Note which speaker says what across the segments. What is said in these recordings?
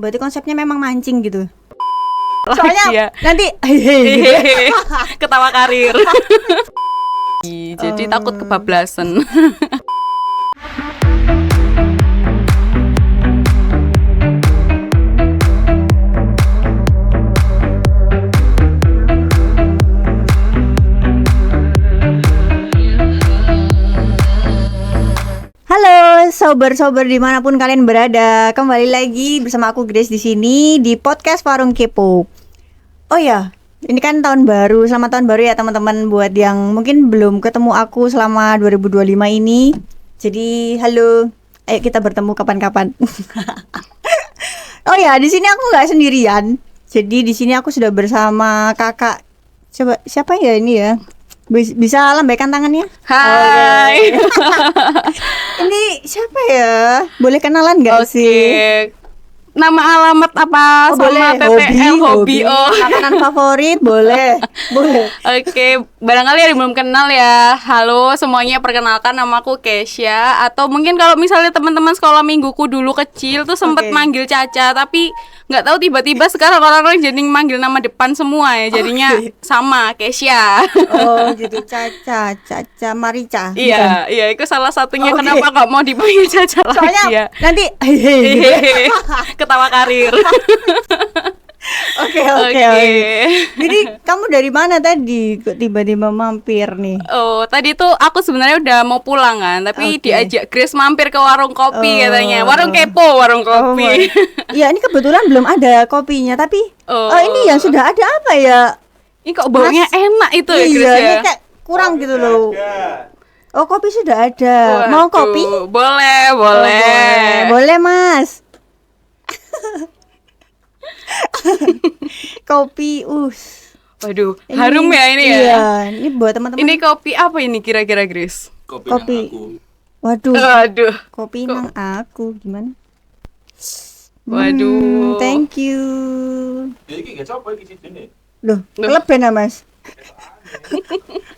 Speaker 1: berarti konsepnya memang mancing gitu.
Speaker 2: Soalnya
Speaker 1: Soalnya nanti gitu.
Speaker 2: ketawa karir. Jadi takut kebablasan.
Speaker 1: Halo sober-sober dimanapun kalian berada, kembali lagi bersama aku Grace di sini di podcast Warung Kepo. Oh ya, ini kan tahun baru, selamat tahun baru ya teman-teman buat yang mungkin belum ketemu aku selama 2025 ini. Jadi halo, ayo kita bertemu kapan-kapan. Oh ya, di sini aku nggak sendirian. Jadi di sini aku sudah bersama kakak. Coba siapa ya ini ya? Bisa lambaikan tangannya?
Speaker 2: Hai.
Speaker 1: Ini siapa ya? Boleh kenalan nggak sih?
Speaker 2: Nama alamat apa sama
Speaker 1: boleh.
Speaker 2: PPL hobi. Oh.
Speaker 1: Makanan favorit boleh.
Speaker 2: Oke, barangkali ada yang belum kenal ya. Halo semuanya, perkenalkan nama aku Kesha. Atau mungkin kalau misalnya teman-teman sekolah mingguku dulu kecil tuh sempet
Speaker 1: Oke.
Speaker 2: manggil Caca, tapi nggak tahu tiba-tiba sekarang orang-orang jadi manggil nama depan semua ya. Jadinya sama Kesha.
Speaker 1: Oh gitu, Caca Marica.
Speaker 2: Iya, iya, itu salah satunya
Speaker 1: Oke.
Speaker 2: kenapa nggak mau dipanggil Caca lagi
Speaker 1: Soalnya
Speaker 2: ya.
Speaker 1: nanti gitu.
Speaker 2: Ketawa karir.
Speaker 1: Oke. Jadi kamu dari mana tadi kok tiba-tiba mampir nih?
Speaker 2: Oh, tadi tuh aku sebenarnya udah mau pulang kan, tapi
Speaker 1: Oke.
Speaker 2: diajak Grace mampir ke warung kopi
Speaker 1: Oh.
Speaker 2: katanya. Warung kepo, warung kopi.
Speaker 1: Iya, ini kebetulan belum ada kopinya, tapi
Speaker 2: Oh.
Speaker 1: ini yang sudah ada apa ya?
Speaker 2: Ini kok baunya enak itu ya,
Speaker 1: Iya,
Speaker 2: Grace
Speaker 1: ini
Speaker 2: ya?
Speaker 1: kayak kurang gitu loh. Oh, kopi sudah ada. Mau
Speaker 2: Waduh,
Speaker 1: kopi?
Speaker 2: Boleh.
Speaker 1: Boleh, Mas. Kopi,
Speaker 2: Waduh, harum ya ini ya.
Speaker 1: Iya, ini buat teman-teman.
Speaker 2: Ini kopi apa ini kira-kira, Grace?
Speaker 1: Kopi.
Speaker 3: Aku.
Speaker 1: Waduh,
Speaker 2: Aduh.
Speaker 1: kopi nang aku gimana?
Speaker 2: Waduh.
Speaker 1: Thank you.
Speaker 3: Jadi iki gak coba iki sidene.
Speaker 1: Loh, keleben Mas.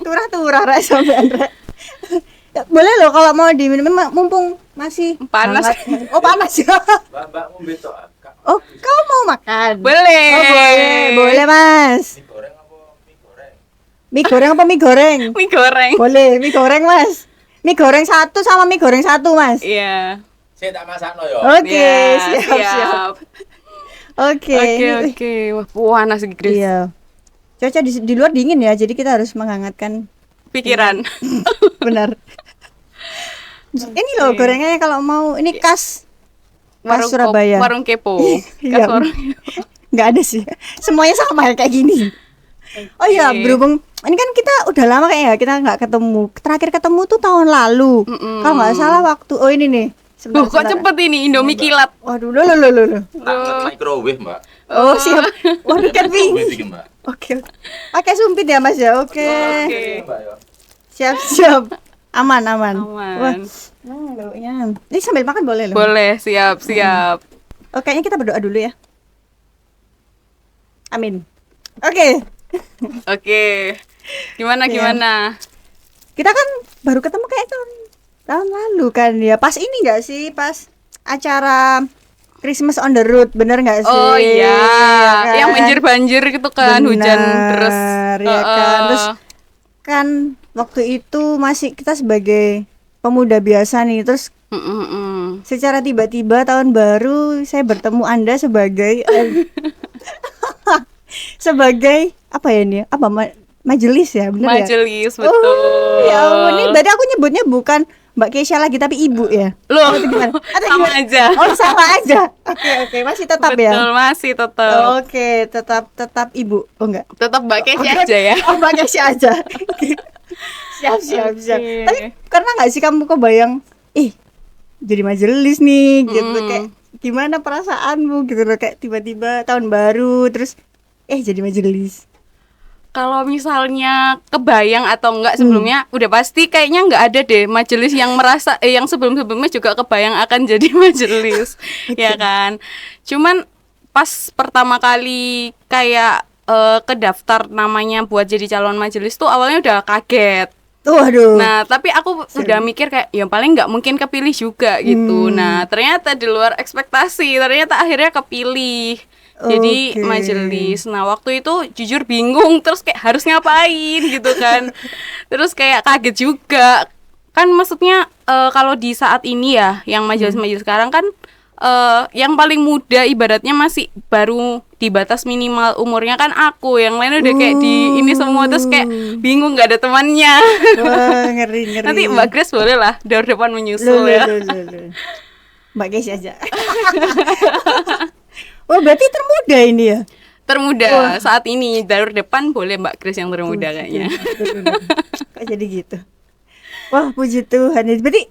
Speaker 1: Turah-turah rek sampean rek. Ya, boleh loh kalau mau diminum mumpung masih
Speaker 2: Panas.
Speaker 1: hangat. Oh, panas ya.
Speaker 3: Mbak ngombe tok.
Speaker 1: Oh, kau mau makan?
Speaker 2: Boleh.
Speaker 1: Oh, boleh Mas.
Speaker 3: Mie goreng apa mie goreng?
Speaker 1: Mie goreng apa mie goreng?
Speaker 2: Mie goreng.
Speaker 1: Boleh, mie goreng Mas. Mie goreng satu sama mie goreng satu Mas.
Speaker 2: Iya.
Speaker 3: Saya tak masakno yo.
Speaker 1: Oke,
Speaker 2: Iya,
Speaker 1: siap. Oke.
Speaker 2: Oke. Wah, panas Grace.
Speaker 1: Iya. Cuaca di luar dingin ya, jadi kita harus menghangatkan
Speaker 2: Pikiran.
Speaker 1: benar. Ini loh gorengannya kalau mau ini khas Surabaya.
Speaker 2: Warung kepo.
Speaker 1: Iya.
Speaker 2: Khas warung.
Speaker 1: Nggak ada sih. Semuanya sama kayak gini. Oh iya, berhubung ini kan kita udah lama kayaknya kita nggak ketemu. Terakhir ketemu tuh tahun lalu. Kalau nggak salah waktu ini nih.
Speaker 2: Duh, kok cepet ini Indomie kilat.
Speaker 1: Waduh, loh.
Speaker 3: Hangat microwave, Mbak.
Speaker 1: Oh, siap. Waduh, kan
Speaker 3: Microwave iki, Mbak.
Speaker 1: Oke. Pakai sumpit ya, Mas ya. Oke.
Speaker 2: Oke.
Speaker 3: Mbak yo.
Speaker 1: Siap. Aman.
Speaker 2: Aman.
Speaker 1: Wah, baunya. Ini sambil makan boleh loh.
Speaker 2: Boleh, siap.
Speaker 1: Oh, kayaknya kita berdoa dulu ya. Amin. Oke.
Speaker 2: Oke. Gimana?
Speaker 1: Kita kan baru ketemu kayak tahun lalu kan ya. Pas ini enggak sih? Pas acara Christmas on the road, bener nggak sih?
Speaker 2: Oh iya.
Speaker 1: Kan?
Speaker 2: Yang banjir gitu kan, hujan terus.
Speaker 1: ya kan. Terus kan waktu itu masih kita sebagai pemuda biasa nih. Terus secara tiba-tiba tahun baru saya bertemu Anda sebagai sebagai apa ya ini? Apa majelis ya, bener ya?
Speaker 2: Majelis, betul.
Speaker 1: Oh, ya ampun, ini berarti aku nyebutnya bukan Mbak Kesha lagi tapi ibu ya?
Speaker 2: Loh,
Speaker 1: Atau gimana? Atau
Speaker 2: sama
Speaker 1: gimana?
Speaker 2: aja.
Speaker 1: Oh, sama aja. Oke, masih tetap
Speaker 2: Betul,
Speaker 1: ya?
Speaker 2: masih tetap.
Speaker 1: Oke, tetap ibu. Oh enggak.
Speaker 2: Tetap Mbak Kesha aja ya.
Speaker 1: Oh, Mbak Kesha aja. Siap.
Speaker 2: Oke.
Speaker 1: Tapi karena nggak sih kamu kebayang, jadi majelis nih, gitu kayak gimana perasaanmu gitu loh, kayak tiba-tiba tahun baru terus jadi majelis.
Speaker 2: Kalau misalnya kebayang atau enggak sebelumnya, udah pasti kayaknya enggak ada deh majelis yang merasa yang sebelum-sebelumnya juga kebayang akan jadi majelis. Ya kan. Cuman pas pertama kali kayak kedaftar namanya buat jadi calon majelis tuh awalnya udah kaget.
Speaker 1: Waduh.
Speaker 2: Nah, tapi aku udah mikir kayak ya paling nggak mungkin kepilih juga gitu. Nah, ternyata di luar ekspektasi, ternyata akhirnya kepilih. Jadi
Speaker 1: Oke.
Speaker 2: majelis. Nah, waktu itu jujur bingung, terus kayak harus ngapain gitu kan. Terus kayak kaget juga. Kan maksudnya kalau di saat ini ya, yang majelis-majelis sekarang kan yang paling muda ibaratnya masih baru di batas minimal umurnya kan aku, yang lain udah kayak di ini semua, terus kayak bingung nggak ada temannya.
Speaker 1: Wah, ngeri.
Speaker 2: Nanti Mbak Grace boleh lah door depan menyusul
Speaker 1: Loh.
Speaker 2: ya.
Speaker 1: Mbak Grace aja. Oh, berarti termuda ini ya?
Speaker 2: Termuda saat ini door depan boleh Mbak Grace yang termuda kayaknya.
Speaker 1: Kok jadi gitu? Wah, puji Tuhan. Berarti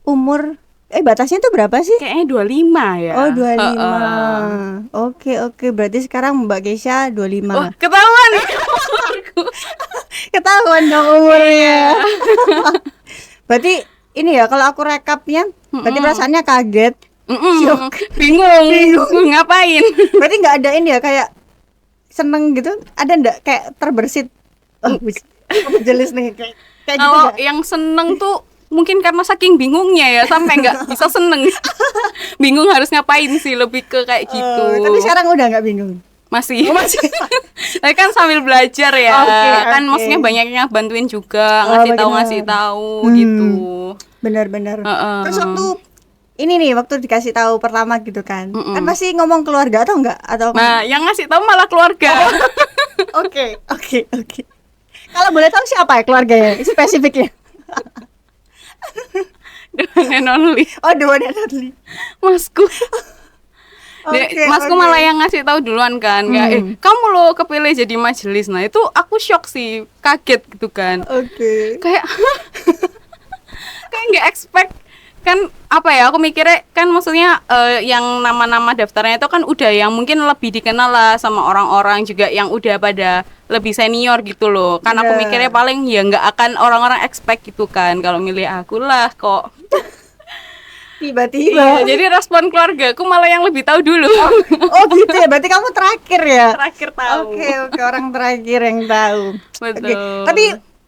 Speaker 1: umur batasnya tuh berapa sih?
Speaker 2: Kayaknya 25 ya.
Speaker 1: Oh, 25.
Speaker 2: Heeh.
Speaker 1: Oke. Berarti sekarang Mbak Gesha 25.
Speaker 2: Oh, ketahuan.
Speaker 1: Ketahuan dong umurnya. Berarti ini ya, kalau aku rekapnya, berarti perasaannya kaget.
Speaker 2: Bingung ngapain.
Speaker 1: Berarti nggak ada ini ya, kayak seneng gitu. Ada nggak kayak terbersit? Oh, jelas nih kayak gitu.
Speaker 2: Kalau
Speaker 1: nggak?
Speaker 2: yang seneng tuh mungkin karena saking bingungnya ya sampai nggak bisa seneng. Bingung harus ngapain sih, lebih ke kayak gitu.
Speaker 1: Tapi sekarang udah nggak bingung.
Speaker 2: Masih. Tapi kan sambil belajar ya. Kan
Speaker 1: Oke.
Speaker 2: maksudnya banyak yang bantuin juga, ngasih tahu gitu.
Speaker 1: Benar-benar.
Speaker 2: Heeh.
Speaker 1: Terus waktu ini nih, waktu dikasih tahu pertama gitu kan, kan pasti ngomong keluarga atau enggak? Atau
Speaker 2: Nah, yang ngasih tahu malah keluarga.
Speaker 1: Oke. Kalau boleh tahu siapa ya keluarganya? Spesifiknya.
Speaker 2: The one and only.
Speaker 1: Oh, the one and only.
Speaker 2: Masku.
Speaker 1: Oke,
Speaker 2: Masku
Speaker 1: oke.
Speaker 2: malah yang ngasih tahu duluan kan, kayak kamu lo kepilih jadi majelis. Nah, itu aku shock sih, kaget gitu kan.
Speaker 1: Oke.
Speaker 2: Kayak kayak nggak expect kan, apa ya, aku mikirnya kan maksudnya yang nama-nama daftarnya itu kan udah yang mungkin lebih dikenal lah sama orang-orang juga yang udah pada lebih senior gitu loh. Kan aku
Speaker 1: Iya.
Speaker 2: mikirnya paling ya nggak akan orang-orang expect gitu kan kalau milih aku lah kok.
Speaker 1: Tiba-tiba.
Speaker 2: Iya, jadi respon keluarga aku malah yang lebih tahu dulu.
Speaker 1: Oh gitu ya, berarti kamu terakhir ya?
Speaker 2: Terakhir tahu.
Speaker 1: Oke, orang terakhir yang tahu.
Speaker 2: Betul.
Speaker 1: Oke,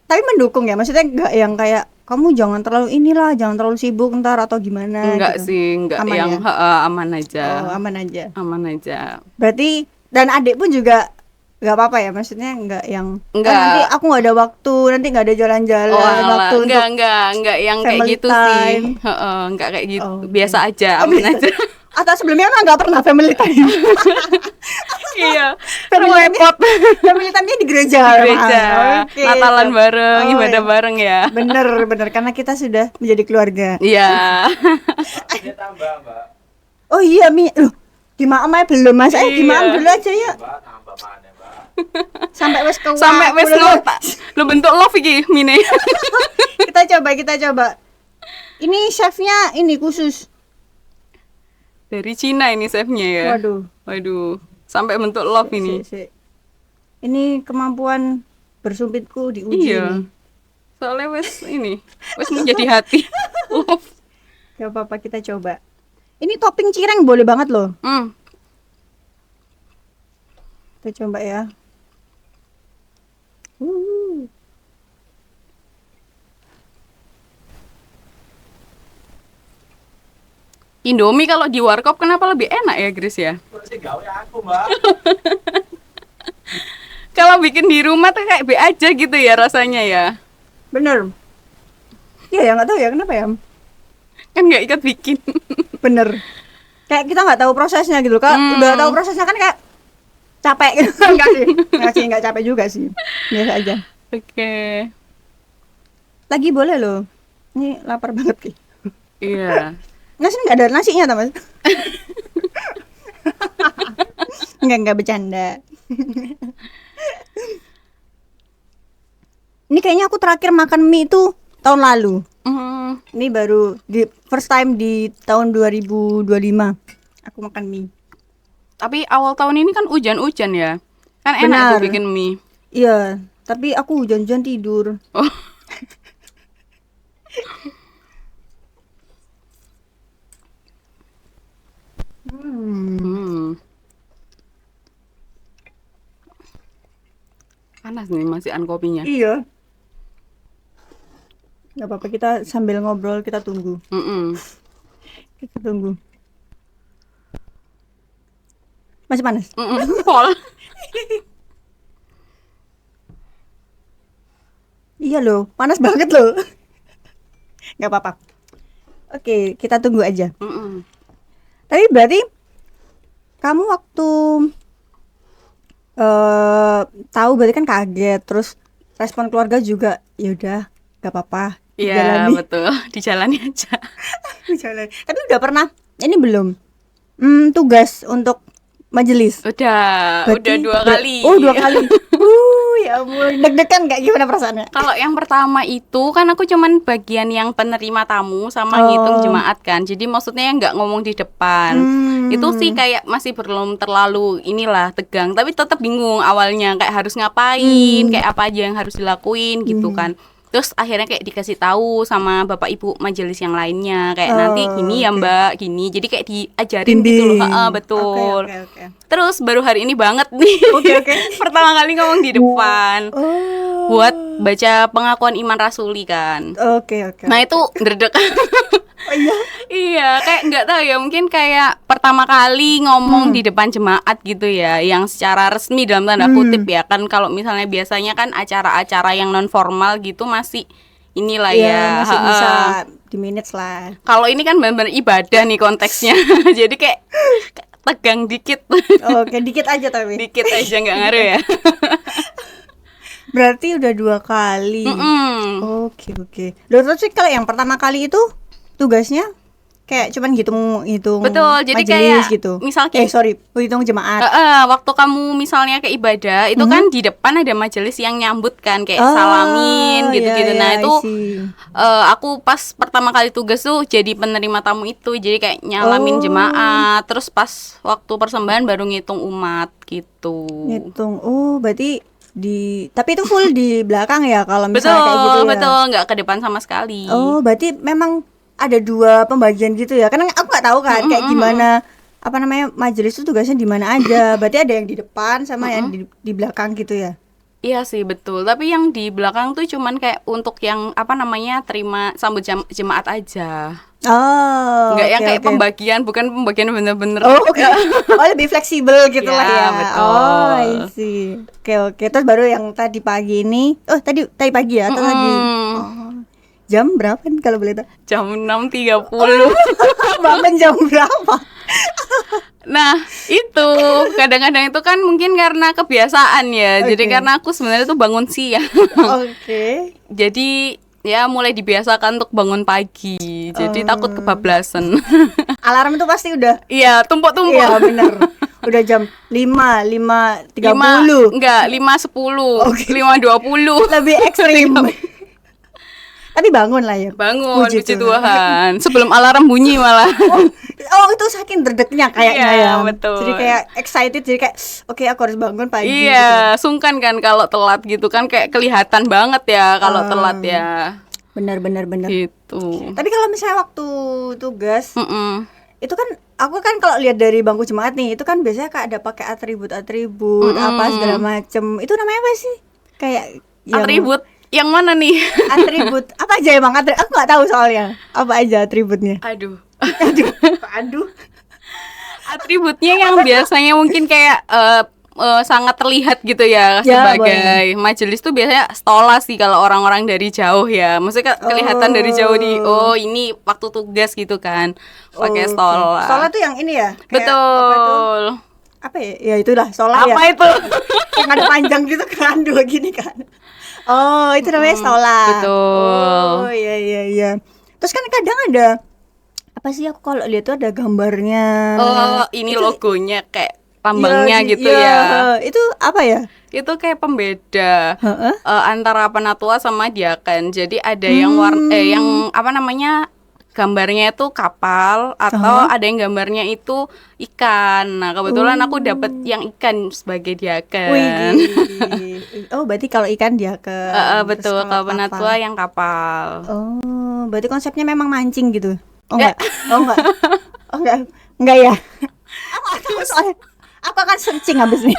Speaker 1: tapi mendukung ya, maksudnya nggak yang kayak kamu jangan terlalu inilah, jangan terlalu sibuk ntar atau gimana?
Speaker 2: Enggak
Speaker 1: gitu.
Speaker 2: sih, enggak
Speaker 1: Aman
Speaker 2: yang
Speaker 1: ya?
Speaker 2: aman aja.
Speaker 1: Oh, aman aja.
Speaker 2: Aman aja.
Speaker 1: Berarti dan adik pun juga nggak apa-apa ya, maksudnya nggak yang
Speaker 2: Nggak.
Speaker 1: "Ah, nanti aku nggak ada waktu, nanti nggak ada jalan-jalan,
Speaker 2: Oh, alah.
Speaker 1: waktu untuk
Speaker 2: enggak yang kayak
Speaker 1: family
Speaker 2: gitu
Speaker 1: time."
Speaker 2: sih. Heeh, enggak kayak gitu.
Speaker 1: Oh, oke.
Speaker 2: Biasa aja, aman aja.
Speaker 1: atau sebelumnya emang nggak pernah family time.
Speaker 2: Iya.
Speaker 1: family time
Speaker 2: Repot.
Speaker 1: family time-nya di gereja.
Speaker 2: Di gereja.
Speaker 1: Oke.
Speaker 2: Natalan bareng,
Speaker 1: Oh,
Speaker 2: ibadah
Speaker 1: iya.
Speaker 2: bareng ya.
Speaker 1: Bener karena kita sudah menjadi keluarga.
Speaker 2: Iya.
Speaker 3: Ini tambah, Mbak.
Speaker 1: Oh iya Mi, loh gimana belum Mas?
Speaker 2: Iya.
Speaker 1: Gimana dulu aja ya.
Speaker 3: Mbak, tambah mana, Mbak?
Speaker 1: Sampai wes ke
Speaker 2: Sampai wes nota. Lu bentuk love iki, Mine.
Speaker 1: kita coba. Ini chefnya ini khusus.
Speaker 2: Dari Cina ini chefnya ya. Waduh. Sampai bentuk love ini.
Speaker 1: Si. Ini kemampuan bersumpitku diuji
Speaker 2: Iya.
Speaker 1: nih.
Speaker 2: Soalnya wes menjadi hati. Love.
Speaker 1: Gak apa-apa, kita coba. Ini topping cireng boleh banget loh. Kita coba ya.
Speaker 2: Indomie kalau di warkop kenapa lebih enak ya, Grace ya?
Speaker 3: Terus sih gawe aku, Mbak.
Speaker 2: Kalau bikin di rumah tuh kayak B aja gitu ya rasanya ya.
Speaker 1: Bener. Iya ya, nggak tahu ya kenapa ya.
Speaker 2: Kan nggak ikut bikin.
Speaker 1: Bener. Kayak kita nggak tahu prosesnya gitu. Kalau udah tahu prosesnya kan kayak capek gitu. Enggak sih, nggak capek juga sih. Biasa aja.
Speaker 2: Oke.
Speaker 1: Lagi boleh loh. Ini lapar banget sih.
Speaker 2: Iya.
Speaker 1: Nggak sih, nggak ada nasinya tau Mas. Nggak bercanda. Ini kayaknya aku terakhir makan mie itu tahun lalu. Ini baru di first time di tahun 2025 aku makan mie.
Speaker 2: Tapi awal tahun ini kan hujan-hujan ya. Kan enak
Speaker 1: Benar.
Speaker 2: tuh bikin mie.
Speaker 1: Iya, tapi aku hujan-hujan tidur.
Speaker 2: Oh. Panas nih masihan kopinya.
Speaker 1: Iya. Nggak apa-apa, kita sambil ngobrol, kita tunggu. Kita tunggu. Masih panas?
Speaker 2: Pol.
Speaker 1: Iya loh, panas banget loh. Nggak apa-apa. Oke, kita tunggu aja. Tapi berarti kamu waktu tahu berarti kan kaget, terus respon keluarga juga ya udah nggak apa-apa.
Speaker 2: Iya
Speaker 1: dijalani.
Speaker 2: betul, dijalani aja.
Speaker 1: Dijalani. Tapi udah pernah ini belum tugas untuk majelis?
Speaker 2: Udah
Speaker 1: Berarti
Speaker 2: 2 kali.
Speaker 1: Oh 2 kali. Ya ampun, deg-degan nggak, gimana perasaannya?
Speaker 2: Kalau yang pertama itu kan aku cuman bagian yang penerima tamu sama ngitung jemaat kan. Jadi maksudnya nggak ngomong di depan. Itu sih kayak masih belum terlalu inilah tegang, tapi tetap bingung awalnya kayak harus ngapain, kayak apa aja yang harus dilakuin gitu kan. Terus akhirnya kayak dikasih tahu sama bapak ibu majelis yang lainnya kayak nanti gini ya Mbak, gini. Jadi kayak diajarin gitu loh. Betul.
Speaker 1: Oke.
Speaker 2: Terus baru hari ini banget nih.
Speaker 1: Oke.
Speaker 2: Pertama kali ngomong di depan. Buat baca pengakuan iman rasuli kan.
Speaker 1: Oke.
Speaker 2: Nah, itu ngerdek.
Speaker 1: Oh iya.
Speaker 2: Iya, kayak nggak tahu ya, mungkin kayak pertama kali ngomong di depan jemaat gitu ya, yang secara resmi dalam tanda kutip ya kan. Kalau misalnya biasanya kan acara-acara yang non formal gitu masih inilah ya,
Speaker 1: masih bisa di minutes lah.
Speaker 2: Kalau ini kan benar-benar ibadah nih konteksnya. Jadi kayak tegang dikit.
Speaker 1: Oke, dikit aja tapi.
Speaker 2: Dikit aja, nggak ngaruh ya.
Speaker 1: Berarti udah 2 kali. Oke. Loh, terus sih kalau yang pertama kali itu tugasnya kayak cuman hitung
Speaker 2: Betul, jadi
Speaker 1: majelis
Speaker 2: kayak
Speaker 1: gitu.
Speaker 2: misal
Speaker 1: hitung jemaat.
Speaker 2: Waktu kamu misalnya ke ibadah itu kan di depan ada majelis yang nyambut kan, kayak salamin gitu-gitu. Nah itu aku pas pertama kali tugas tuh jadi penerima tamu itu, jadi kayak nyalamin jemaat. Terus pas waktu persembahan baru ngitung umat gitu.
Speaker 1: Ngitung. Oh, berarti tapi itu full di belakang ya kalau misalnya kayak gitu ya.
Speaker 2: Betul, nggak ke depan sama sekali.
Speaker 1: Oh, berarti memang ada 2 pembagian gitu ya. Karena aku nggak tahu kan kayak gimana apa namanya majelis itu tugasnya di mana aja. Berarti ada yang di depan sama yang di belakang gitu ya.
Speaker 2: Iya sih betul. Tapi yang di belakang tuh cuman kayak untuk yang apa namanya terima sambut jemaat aja.
Speaker 1: Oh,
Speaker 2: Nggak yang kayak pembagian, bukan pembagian bener-bener.
Speaker 1: Oh, oke. Oh, lebih fleksibel gitu lah ya.
Speaker 2: Betul.
Speaker 1: Oh, I see. Oke. Terus baru yang tadi pagi ini. Oh, tadi pagi ya atau lagi? Oh. Jam berapa nih kalau boleh tahu?
Speaker 2: Jam 6.30.
Speaker 1: Bangun jam berapa?
Speaker 2: Nah, itu kadang-kadang itu kan mungkin karena kebiasaan ya. Jadi karena aku sebenarnya tuh bangun siang.
Speaker 1: Oke.
Speaker 2: Jadi ya mulai dibiasakan untuk bangun pagi. Jadi takut kebablasan.
Speaker 1: Alarm itu pasti udah.
Speaker 2: Iya, tumpuk-tumpuk.
Speaker 1: Iya, benar. Udah jam 5:30.
Speaker 2: Enggak, 5:10. 5:20.
Speaker 1: Lebih ekstrim. Tapi bangun lah ya.
Speaker 2: Bangun, puji Tuhan. Sebelum alarm bunyi malah.
Speaker 1: Oh, itu saking derdeknya kayaknya
Speaker 2: Iya,
Speaker 1: ya.
Speaker 2: betul.
Speaker 1: Jadi kayak excited, jadi kayak oke, aku harus bangun pagi.
Speaker 2: Iya, sungkan kan kalau telat gitu kan, kayak kelihatan banget ya kalau telat ya.
Speaker 1: Benar.
Speaker 2: Gitu.
Speaker 1: Tapi kalau misalnya waktu tugas, itu kan aku kan kalau lihat dari bangku jemaat nih, itu kan biasanya kayak ada pakai atribut apa segala macem. Itu namanya apa sih? Kayak
Speaker 2: atribut yang mana nih?
Speaker 1: Atribut apa aja emang aku nggak tahu soalnya. Apa aja atributnya?
Speaker 2: Aduh. Atributnya yang biasanya mungkin kayak sangat terlihat gitu ya sebagai majelis tuh biasanya stola sih kalau orang-orang dari jauh ya. Maksudnya kelihatan dari jauh ini waktu tugas gitu kan. Pakai stola.
Speaker 1: Stola tuh yang ini ya?
Speaker 2: Betul.
Speaker 1: Apa ya? Ya itulah stola ya.
Speaker 2: Apa itu?
Speaker 1: Yang ada panjang gitu kan, 2 gini kan. Oh, itu namanya stola.
Speaker 2: Betul.
Speaker 1: Oh, iya. Terus kan kadang ada apa sih, aku kalau lihat tuh ada gambarnya.
Speaker 2: Oh, ini itu, logonya kayak lambangnya gitu ya.
Speaker 1: Itu apa ya?
Speaker 2: Itu kayak pembeda antara penatua sama diaken. Jadi ada yang yang apa namanya? Gambarnya itu kapal atau ada yang gambarnya itu ikan. Nah, kebetulan aku dapat yang ikan sebagai diaken.
Speaker 1: Oh, berarti kalau ikan diaken.
Speaker 2: Betul, kalau penatua yang kapal.
Speaker 1: Oh, berarti konsepnya memang mancing gitu. Oh enggak. Enggak ya. Aku akan searching habis ini.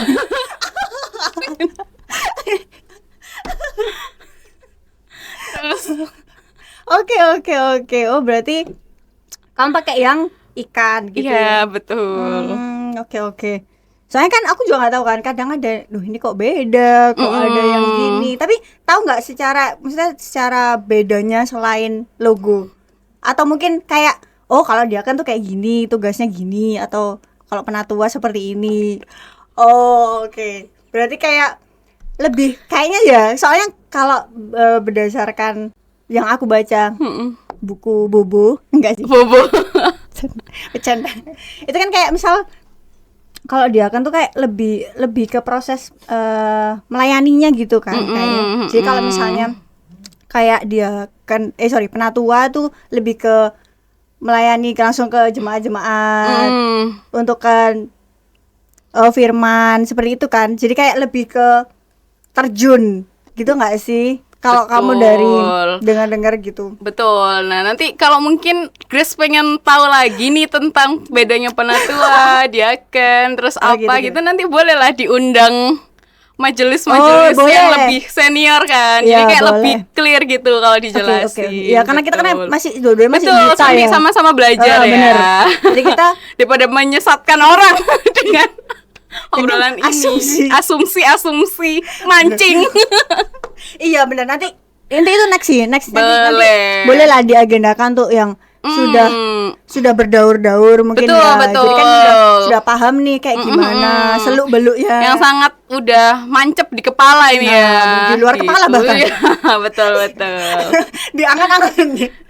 Speaker 1: Oke. Oh, berarti kamu pakai yang ikan gitu ya?
Speaker 2: Iya, betul.
Speaker 1: Oke. Soalnya kan aku juga nggak tahu kan, kadang ada, duh ini kok beda, kok ada yang gini. Tapi tahu nggak maksudnya secara bedanya selain logo? Atau mungkin kayak, oh kalau dia kan tuh kayak gini, tugasnya gini, atau kalau penatua seperti ini. Oh, oke. Berarti kayak lebih kayaknya ya, soalnya kalau berdasarkan yang aku baca buku Bobo, enggak sih?
Speaker 2: Bobo.
Speaker 1: Bercanda. Itu kan kayak misal kalau dia kan tuh kayak lebih ke proses melayaninya gitu kan kayaknya. Jadi kalau misalnya kayak dia kan penatua tuh lebih ke melayani langsung ke jemaat-jemaat untuk kan firman seperti itu kan. Jadi kayak lebih ke terjun gitu nggak sih? Kalau kamu dari dengar-dengar gitu.
Speaker 2: Betul. Nah, nanti kalau mungkin Grace pengen tahu lagi nih tentang bedanya penatua, diaken, terus apa gitu, nanti bolehlah diundang majelis-majelis yang lebih senior kan.
Speaker 1: Ya,
Speaker 2: jadi kayak
Speaker 1: boleh.
Speaker 2: lebih clear gitu kalau dijelasin.
Speaker 1: Ya karena kita kan masih dua-duanya masih
Speaker 2: betul,
Speaker 1: buta ya.
Speaker 2: sama-sama belajar ya.
Speaker 1: Bener. Jadi kita
Speaker 2: daripada menyesatkan orang dengan obrolan
Speaker 1: asumsi.
Speaker 2: asumsi mancing.
Speaker 1: Iya benar, nanti itu next
Speaker 2: Boleh.
Speaker 1: boleh lah diagendakan tuh yang sudah berdaur-daur mungkin
Speaker 2: Betul,
Speaker 1: ya.
Speaker 2: betul.
Speaker 1: Jadi kan sudah paham nih kayak gimana seluk-beluknya.
Speaker 2: Yang sangat udah mancep di kepala ini ya.
Speaker 1: Di luar kepala bahkan.
Speaker 2: Iya, betul.
Speaker 1: Di angan-angan.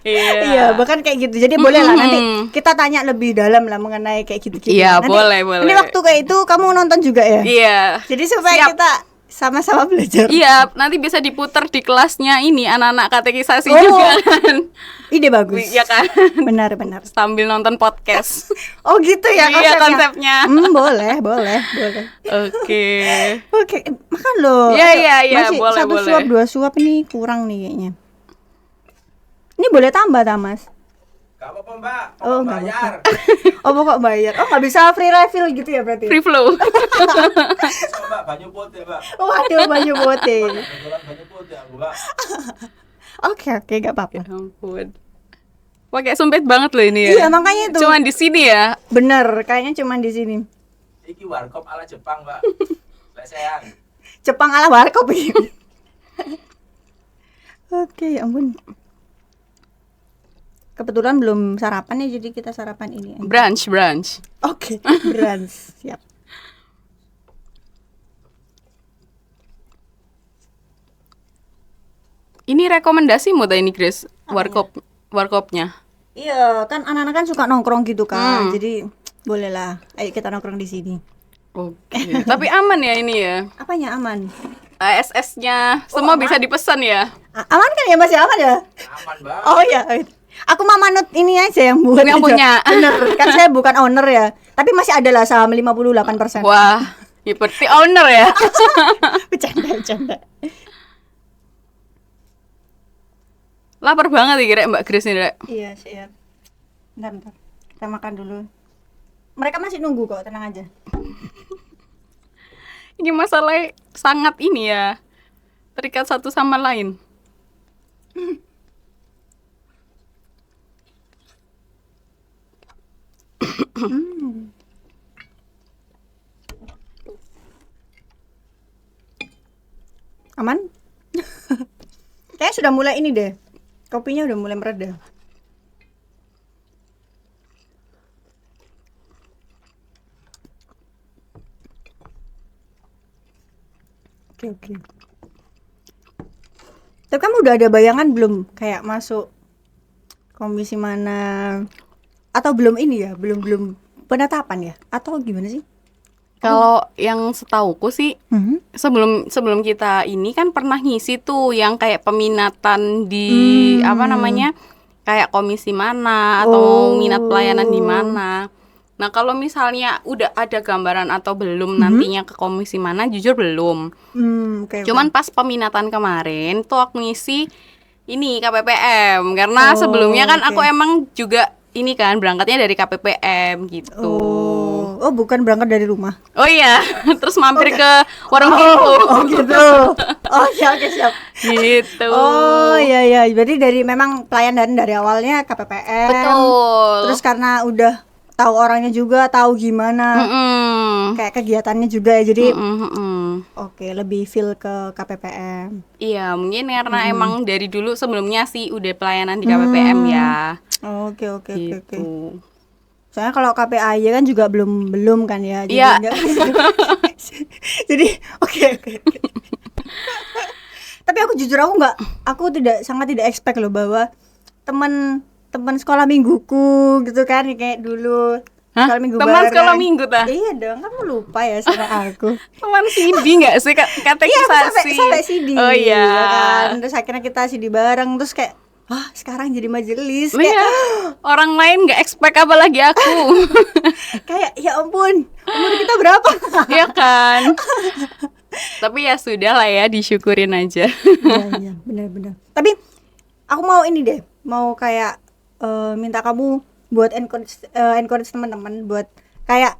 Speaker 1: Iya, bahkan kayak gitu. Jadi boleh lah nanti kita tanya lebih dalam lah mengenai kayak gitu-gitu.
Speaker 2: Iya,
Speaker 1: Nanti,
Speaker 2: boleh.
Speaker 1: Ini waktu kayak itu kamu nonton juga ya?
Speaker 2: Iya.
Speaker 1: Jadi supaya
Speaker 2: Siap.
Speaker 1: kita sama-sama belajar.
Speaker 2: Iya, nanti bisa diputar di kelasnya ini anak-anak katekisasi juga kan.
Speaker 1: Ide bagus.
Speaker 2: Iya kan.
Speaker 1: Benar.
Speaker 2: Sambil nonton podcast.
Speaker 1: Oh gitu ya
Speaker 2: Iya, konsepnya.
Speaker 1: Boleh. Oke, makan loh.
Speaker 2: Iya,
Speaker 1: Masih
Speaker 2: boleh,
Speaker 1: satu
Speaker 2: boleh.
Speaker 1: suap, 2 suap ini kurang nih kayaknya. Ini boleh tambah, Mas?
Speaker 3: Gak apa-apa mbak,
Speaker 1: Oh,
Speaker 3: pokok
Speaker 1: nggak
Speaker 3: bayar.
Speaker 1: Oh, pokok bayar. Oh, nggak bisa free refill gitu ya berarti?
Speaker 2: Free flow.
Speaker 3: Sama mbak, banyu putih mbak.
Speaker 1: Waduh, banyu putih.
Speaker 3: Kebetulan banyu putih aku mbak.
Speaker 1: Oke, gak apa-apa.
Speaker 2: Ya ampun. Wah, kayak sumpit banget loh ini ya.
Speaker 1: Iya, makanya itu.
Speaker 2: Cuman di sini ya.
Speaker 1: Bener, kayaknya cuman di sini.
Speaker 3: Iki warkop ala Jepang mbak. Lesehan.
Speaker 1: Jepang ala warkop ini. Oke, ya ampun. Kebetulan belum sarapan ya, jadi kita sarapan ini aja.
Speaker 2: Brunch.
Speaker 1: Oke, brunch. Siap.
Speaker 2: Ini rekomendasimu tadi ini Grace, warkopnya.
Speaker 1: Iya, kan anak-anak kan suka nongkrong gitu kan. Jadi bolehlah. Ayo kita nongkrong di sini.
Speaker 2: Oke. Tapi aman ya ini ya.
Speaker 1: Apanya aman?
Speaker 2: ASS-nya semua bisa dipesan ya.
Speaker 1: Aman kan ya, masih aman ya?
Speaker 3: Aman mbak.
Speaker 1: Oh iya. Aku mah manut ini aja yang buat
Speaker 2: Yang
Speaker 1: aja.
Speaker 2: punya.
Speaker 1: Bener, kan saya bukan owner ya. Tapi masih ada lah saham 58%.
Speaker 2: Wah, ya berarti owner ya.
Speaker 1: Bercanda.
Speaker 2: Lapar banget ya kira Mbak Grace nih, Rek.
Speaker 1: Iya, siap. Bentar. Kita makan dulu. Mereka masih nunggu kok, tenang aja.
Speaker 2: Ini masalahnya sangat ini ya. Terikat satu sama lain.
Speaker 1: Aman? Kayaknya sudah mulai ini deh. Kopinya udah mulai mereda. Oke. Tapi kamu udah ada bayangan belum kayak masuk komisi mana? Atau belum ini ya? Belum penetapan ya? Atau gimana sih?
Speaker 2: Kalau yang setauku sih
Speaker 1: Mhm.
Speaker 2: sebelum kita ini kan pernah ngisi tuh yang kayak peminatan di apa namanya? Kayak komisi mana atau minat pelayanan di mana. Nah, kalau misalnya udah ada gambaran atau belum nantinya ke komisi mana, jujur belum.
Speaker 1: Oke.
Speaker 2: Cuman pas peminatan kemarin tuh aku ngisi ini KPPM karena sebelumnya kan aku emang juga ini kan berangkatnya dari KPPM gitu.
Speaker 1: Oh, bukan berangkat dari rumah.
Speaker 2: Oh iya, terus mampir ke warung Kipo.
Speaker 1: Oh gitu. Oh ya, oke siap.
Speaker 2: Gitu.
Speaker 1: Oh iya iya, berarti dari memang pelayanan dari awalnya KPPM.
Speaker 2: Betul.
Speaker 1: Terus karena udah tahu orangnya juga, tahu gimana kayak kegiatannya juga ya, jadi oke, lebih feel ke KPPM.
Speaker 2: Iya, mungkin karena emang dari dulu sebelumnya sih udah pelayanan di KPPM ya.
Speaker 1: Oke oke oke oke.
Speaker 2: Gitu.
Speaker 1: Soalnya kalau KPAY kan juga belum kan ya, jadi
Speaker 2: Iya.
Speaker 1: enggak. Jadi oke oke. Tapi aku jujur aku sangat tidak expect loh bahwa teman sekolah mingguku gitu kan, kayak dulu
Speaker 2: Hah?
Speaker 1: sekolah minggu
Speaker 2: Teman
Speaker 1: bareng.
Speaker 2: sekolah minggu ta?
Speaker 1: Iya dong, kamu lupa ya sama aku.
Speaker 2: Teman CD nggak sih
Speaker 1: Iya,
Speaker 2: katekisasi?
Speaker 1: sampai CD.
Speaker 2: Oh iya.
Speaker 1: ya kan? Terus akhirnya kita CD bareng, terus kayak sekarang jadi majelis kayak,
Speaker 2: Iya. Orang lain nggak expect, apalagi aku.
Speaker 1: kayak ya ampun, umur kita berapa?
Speaker 2: Iya kan? Tapi ya sudah lah ya, disyukurin aja.
Speaker 1: Iya benar-benar. Tapi aku mau ini deh, mau kayak minta kamu buat encourage teman-teman buat kayak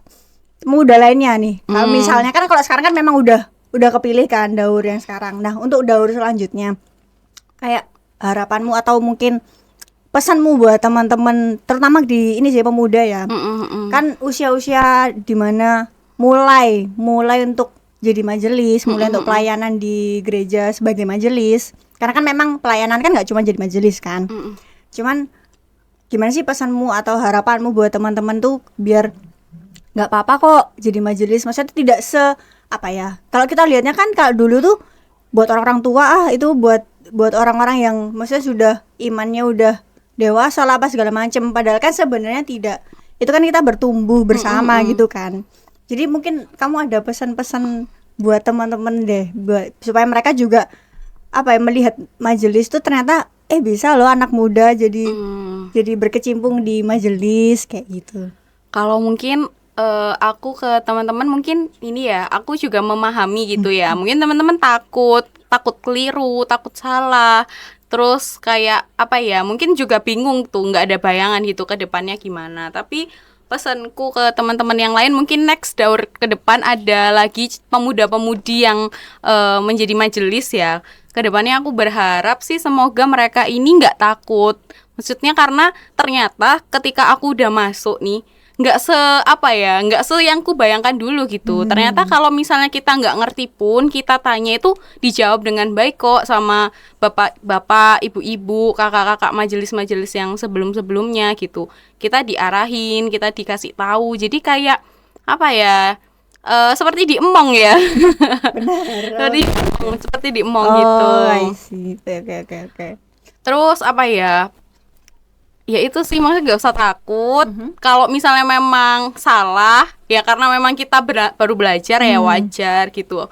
Speaker 1: muda lainnya nih. Kalau misalnya kan kalau sekarang kan memang udah kepilih kan daur yang sekarang. Nah, untuk daur selanjutnya kayak harapanmu atau mungkin pesanmu buat teman-teman, terutama di ini sih pemuda ya. Kan usia-usia dimana mulai untuk jadi majelis, mulai untuk pelayanan di gereja sebagai majelis. Karena kan memang pelayanan kan nggak cuma jadi majelis kan. Cuman gimana sih pesanmu atau harapanmu buat teman-teman tuh biar nggak apa-apa kok jadi majelis, maksudnya tidak apa ya, kalau kita lihatnya kan kalau dulu tuh buat orang-orang tua itu buat orang-orang yang maksudnya sudah imannya udah dewasa lah apa segala macem, padahal kan sebenarnya tidak, itu kan kita bertumbuh bersama gitu kan. Jadi mungkin kamu ada pesan-pesan buat teman-teman deh, supaya mereka juga melihat majelis tuh ternyata bisa loh anak muda jadi berkecimpung di majelis kayak gitu.
Speaker 2: Kalau mungkin aku ke teman-teman mungkin ini ya, aku juga memahami gitu ya. Mungkin teman-teman takut keliru, takut salah. Terus kayak mungkin juga bingung tuh, nggak ada bayangan gitu ke depannya gimana. Tapi pesanku ke teman-teman yang lain, mungkin next daur ke depan ada lagi pemuda-pemudi yang menjadi majelis ya. Kedepannya aku berharap sih semoga mereka ini nggak takut. Maksudnya karena ternyata ketika aku udah masuk nih, nggak yang ku bayangkan dulu gitu. Ternyata kalau misalnya kita nggak ngerti pun, kita tanya itu dijawab dengan baik kok sama bapak, ibu-ibu, kakak-kakak majelis-majelis yang sebelum-sebelumnya gitu. Kita diarahin, kita dikasih tahu. Jadi kayak seperti diemong ya.
Speaker 1: Benar.
Speaker 2: Seperti diemong gitu.
Speaker 1: I see. Oke.
Speaker 2: Terus ya itu sih, maksudnya gak usah takut. Kalau misalnya memang salah, ya karena memang kita baru belajar ya wajar gitu.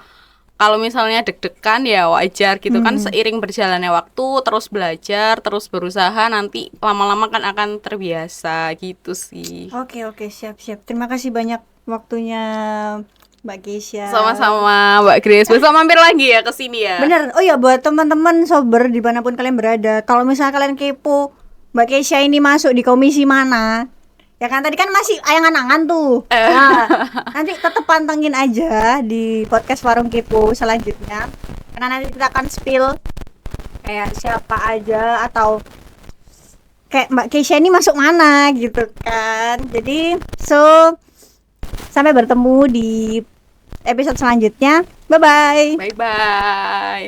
Speaker 2: Kalau misalnya deg-degan ya wajar gitu kan, seiring berjalannya waktu, terus belajar, terus berusaha, nanti lama-lama kan akan terbiasa gitu sih.
Speaker 1: Oke, siap. Terima kasih banyak waktunya Mbak Keisha.
Speaker 2: Sama-sama Mbak Grace, besok mampir lagi ya ke sini ya.
Speaker 1: Bener, oh ya buat teman-teman sober dimanapun kalian berada, kalau misalnya kalian kepo Mbak Keisha ini masuk di komisi mana, ya kan tadi kan masih ayangan-angan tuh. Nah, nanti tetap pantengin aja di podcast Warung Kepo selanjutnya, karena nanti kita akan spill kayak siapa aja atau kayak Mbak Keisha ini masuk mana gitu kan. Jadi sampai bertemu di episode selanjutnya. Bye bye.
Speaker 2: Bye-bye.